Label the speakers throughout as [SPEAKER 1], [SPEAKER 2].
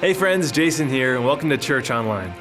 [SPEAKER 1] Hey friends, Jason here, and welcome to Church Online.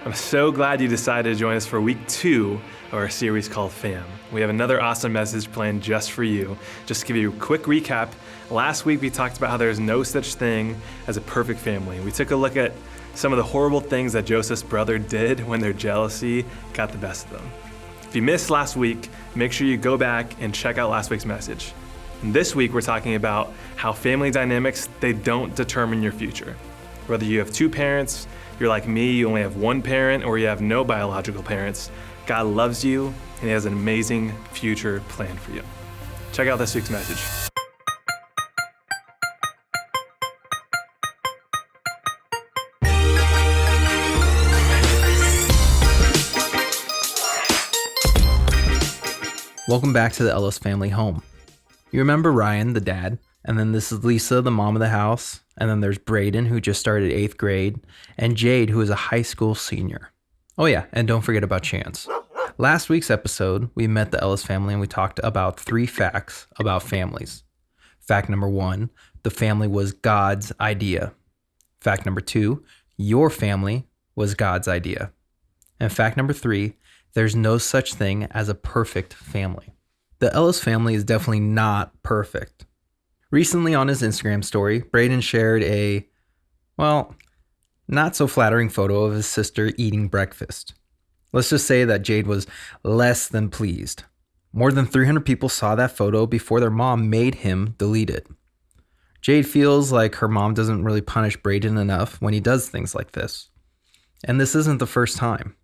[SPEAKER 1] I'm so glad you decided to join us for week 2 of our series called Fam. We have another awesome message planned just for you. Just to give you a quick recap, last week we talked about how there's no such thing as a perfect family. We took a look at some of the horrible things that Joseph's brother did when their jealousy got the best of them. If you missed last week, make sure you go back and check out last week's message. And this week we're talking about how family dynamics, they don't determine your future. Whether you have 2 parents, you're like me, you only have 1 parent, or you have no biological parents, God loves you and He has an amazing future planned for you. Check out this week's message.
[SPEAKER 2] Welcome back to the Ellis family home. You remember Ryan, the dad, and then this is Lisa, the mom of the house, and then there's Braden, who just started 8th grade, and Jade, who is a high school senior. Oh yeah, and don't forget about Chance. Last week's episode, we met the Ellis family and we talked about 3 facts about families. Fact number 1, the family was God's idea. Fact number 2, your family was God's idea. And fact number 3, there's no such thing as a perfect family. The Ellis family is definitely not perfect. Recently on his Instagram story, Braden shared a, not so flattering photo of his sister eating breakfast. Let's just say that Jade was less than pleased. More than 300 people saw that photo before their mom made him delete it. Jade feels like her mom doesn't really punish Braden enough when he does things like this. And this isn't the first time.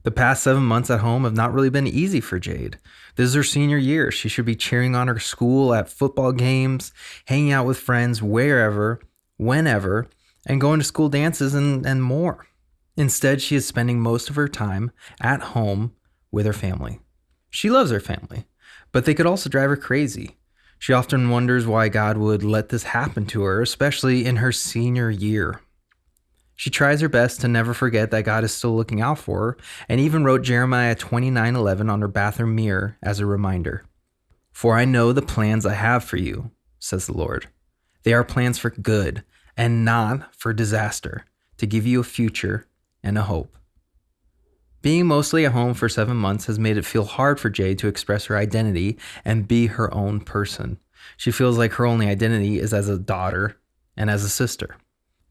[SPEAKER 2] The past 7 months at home have not really been easy for Jade. This is her senior year. She should be cheering on her school at football games, hanging out with friends wherever, whenever, and going to school dances and more. Instead, she is spending most of her time at home with her family. She loves her family, but they could also drive her crazy. She often wonders why God would let this happen to her, especially in her senior year. She tries her best to never forget that God is still looking out for her, and even wrote Jeremiah 29:11 on her bathroom mirror as a reminder. For I know the plans I have for you, says the Lord. They are plans for good and not for disaster, to give you a future and a hope. Being mostly at home for 7 months has made it feel hard for Jade to express her identity and be her own person. She feels like her only identity is as a daughter and as a sister.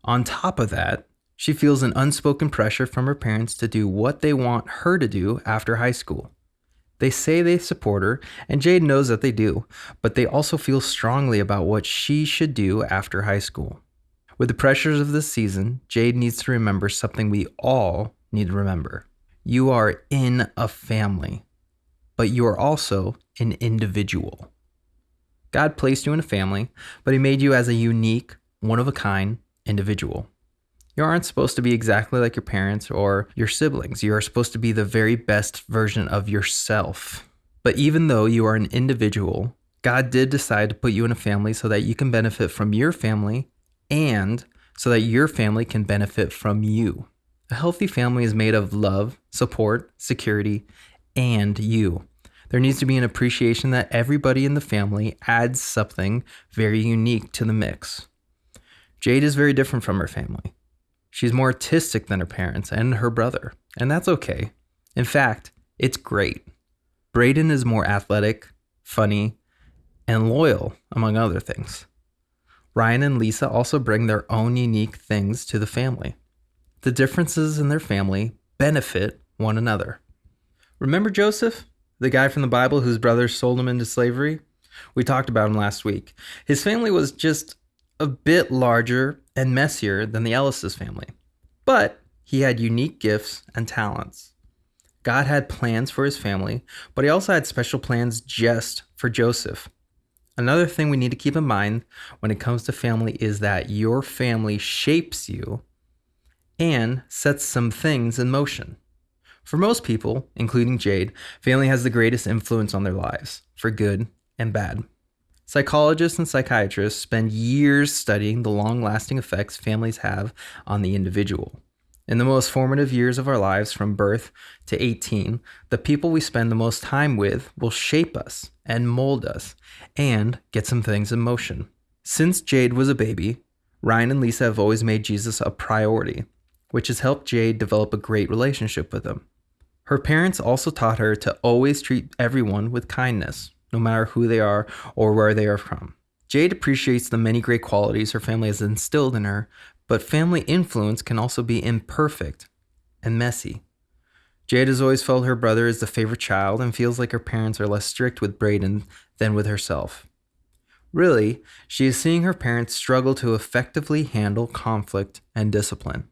[SPEAKER 2] On top of that, she feels an unspoken pressure from her parents to do what they want her to do after high school. They say they support her, and Jade knows that they do, but they also feel strongly about what she should do after high school. With the pressures of this season, Jade needs to remember something we all need to remember. You are in a family, but you are also an individual. God placed you in a family, but He made you as a unique, one-of-a-kind individual. You aren't supposed to be exactly like your parents or your siblings. You are supposed to be the very best version of yourself. But even though you are an individual, God did decide to put you in a family so that you can benefit from your family and so that your family can benefit from you. A healthy family is made of love, support, security, and you. There needs to be an appreciation that everybody in the family adds something very unique to the mix. Jade is very different from her family. She's more artistic than her parents and her brother, and that's okay. In fact, it's great. Braden is more athletic, funny, and loyal, among other things. Ryan and Lisa also bring their own unique things to the family. The differences in their family benefit one another. Remember Joseph, the guy from the Bible whose brothers sold him into slavery? We talked about him last week. His family was just a bit larger and messier than the Ellis' family, but he had unique gifts and talents. God had plans for his family, but He also had special plans just for Joseph. Another thing we need to keep in mind when it comes to family is that your family shapes you and sets some things in motion. For most people, including Jade, family has the greatest influence on their lives, for good and bad. Psychologists and psychiatrists spend years studying the long-lasting effects families have on the individual. In the most formative years of our lives, from birth to 18, the people we spend the most time with will shape us and mold us and get some things in motion. Since Jade was a baby, Ryan and Lisa have always made Jesus a priority, which has helped Jade develop a great relationship with him. Her parents also taught her to always treat everyone with kindness, no matter who they are or where they are from. Jade appreciates the many great qualities her family has instilled in her, but family influence can also be imperfect and messy. Jade has always felt her brother is the favorite child and feels like her parents are less strict with Brayden than with herself. Really, she is seeing her parents struggle to effectively handle conflict and discipline.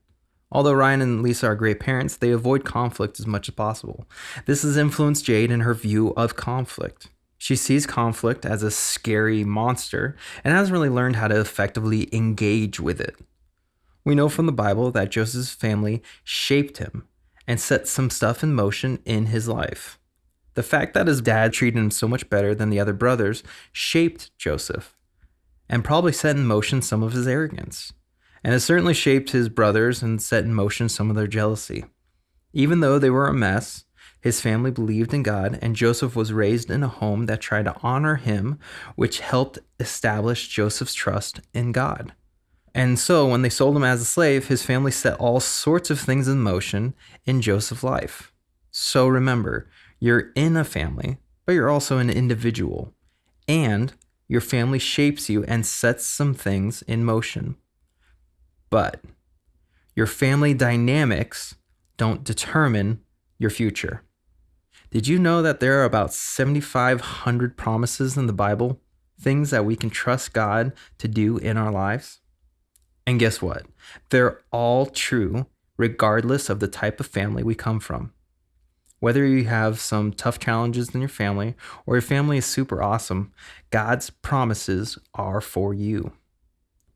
[SPEAKER 2] Although Ryan and Lisa are great parents, they avoid conflict as much as possible. This has influenced Jade in her view of conflict. She sees conflict as a scary monster and hasn't really learned how to effectively engage with it. We know from the Bible that Joseph's family shaped him and set some stuff in motion in his life. The fact that his dad treated him so much better than the other brothers shaped Joseph and probably set in motion some of his arrogance. And it certainly shaped his brothers and set in motion some of their jealousy. Even though they were a mess, his family believed in God, and Joseph was raised in a home that tried to honor him, which helped establish Joseph's trust in God. And so when they sold him as a slave, his family set all sorts of things in motion in Joseph's life. So remember, you're in a family, but you're also an individual. And your family shapes you and sets some things in motion. But your family dynamics don't determine your future. Did you know that there are about 7,500 promises in the Bible, things that we can trust God to do in our lives? And guess what? They're all true regardless of the type of family we come from. Whether you have some tough challenges in your family or your family is super awesome, God's promises are for you.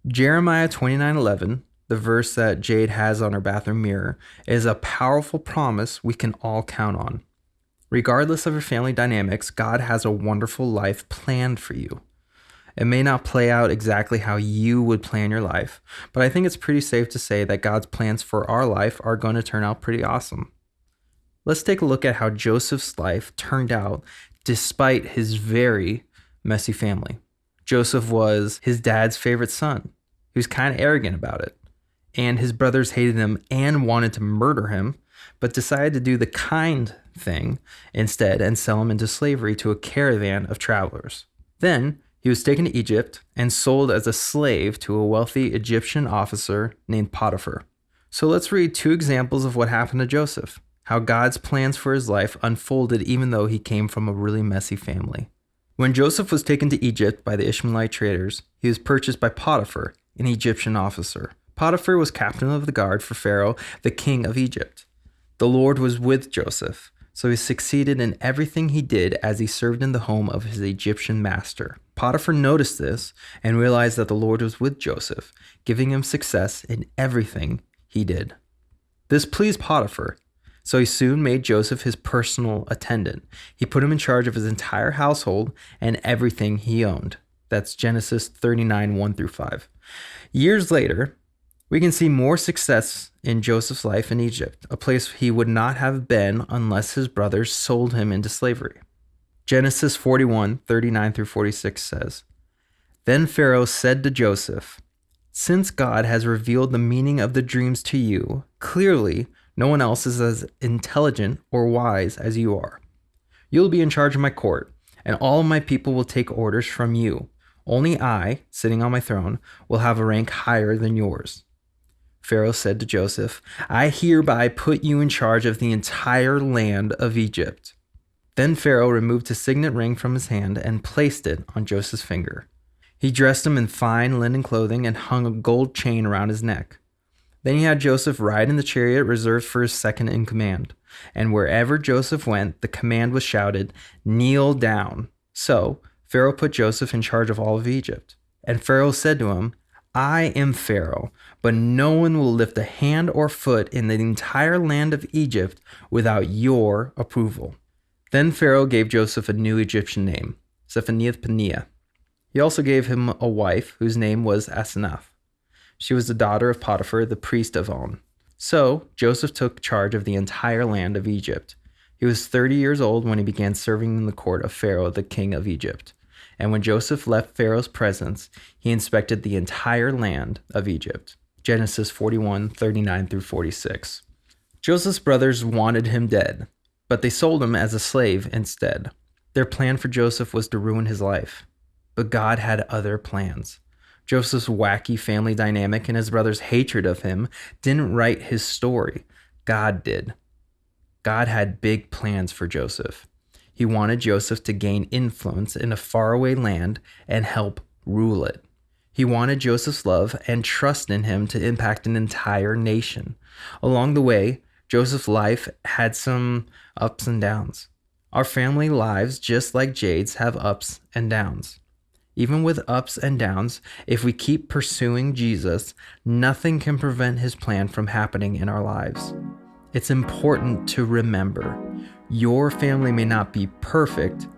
[SPEAKER 2] Jeremiah 29:11, the verse that Jade has on her bathroom mirror, is a powerful promise we can all count on. Regardless of your family dynamics, God has a wonderful life planned for you. It may not play out exactly how you would plan your life, but I think it's pretty safe to say that God's plans for our life are going to turn out pretty awesome. Let's take a look at how Joseph's life turned out despite his very messy family. Joseph was his dad's favorite son. He was kind of arrogant about it. And his brothers hated him and wanted to murder him, but decided to do the kind thing instead and sell him into slavery to a caravan of travelers. Then he was taken to Egypt and sold as a slave to a wealthy Egyptian officer named Potiphar. So let's read two examples of what happened to Joseph, how God's plans for his life unfolded even though he came from a really messy family. When Joseph was taken to Egypt by the Ishmaelite traders, he was purchased by Potiphar, an Egyptian officer. Potiphar was captain of the guard for Pharaoh, the king of Egypt. The Lord was with Joseph, so he succeeded in everything he did as he served in the home of his Egyptian master. Potiphar noticed this and realized that the Lord was with Joseph, giving him success in everything he did. This pleased Potiphar, so he soon made Joseph his personal attendant. He put him in charge of his entire household and everything he owned. That's Genesis 39, 1-5. Years later, we can see more success in Joseph's life in Egypt, a place he would not have been unless his brothers sold him into slavery. Genesis 41, 39-46 says, Then Pharaoh said to Joseph, Since God has revealed the meaning of the dreams to you, clearly no one else is as intelligent or wise as you are. You'll be in charge of my court, and all of my people will take orders from you. Only I, sitting on my throne, will have a rank higher than yours. Pharaoh said to Joseph, I hereby put you in charge of the entire land of Egypt. Then Pharaoh removed his signet ring from his hand and placed it on Joseph's finger. He dressed him in fine linen clothing and hung a gold chain around his neck. Then he had Joseph ride in the chariot reserved for his second in command. And wherever Joseph went, the command was shouted, Kneel down. So Pharaoh put Joseph in charge of all of Egypt. And Pharaoh said to him, I am Pharaoh, but no one will lift a hand or foot in the entire land of Egypt without your approval. Then Pharaoh gave Joseph a new Egyptian name, Zephaniah-Paneah. He also gave him a wife whose name was Asenath. She was the daughter of Potiphar, the priest of On. So Joseph took charge of the entire land of Egypt. He was 30 years old when he began serving in the court of Pharaoh, the king of Egypt. And when Joseph left Pharaoh's presence, he inspected the entire land of Egypt. Genesis 41:39 through 46. Joseph's brothers wanted him dead, but they sold him as a slave instead. Their plan for Joseph was to ruin his life. But God had other plans. Joseph's wacky family dynamic and his brothers' hatred of him didn't write his story. God did. God had big plans for Joseph. He wanted Joseph to gain influence in a faraway land and help rule it. He wanted Joseph's love and trust in him to impact an entire nation. Along the way, Joseph's life had some ups and downs. Our family lives, just like Jade's, have ups and downs. Even with ups and downs, if we keep pursuing Jesus, nothing can prevent his plan from happening in our lives. It's important to remember, your family may not be perfect,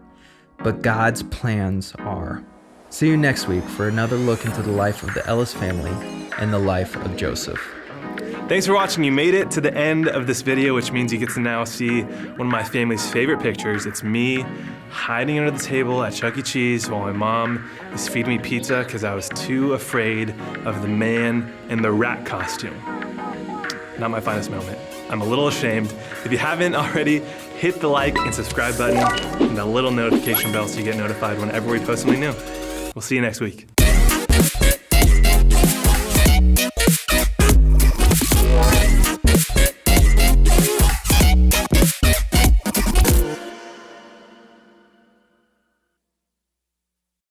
[SPEAKER 2] but God's plans are. See you next week for another look into the life of the Ellis family and the life of Joseph.
[SPEAKER 1] Thanks for watching. You made it to the end of this video, which means you get to now see one of my family's favorite pictures. It's me hiding under the table at Chuck E. Cheese while my mom is feeding me pizza because I was too afraid of the man in the rat costume. Not my finest moment. I'm a little ashamed. If you haven't already, hit the like and subscribe button and the little notification bell so you get notified whenever we post something new. We'll see you next week.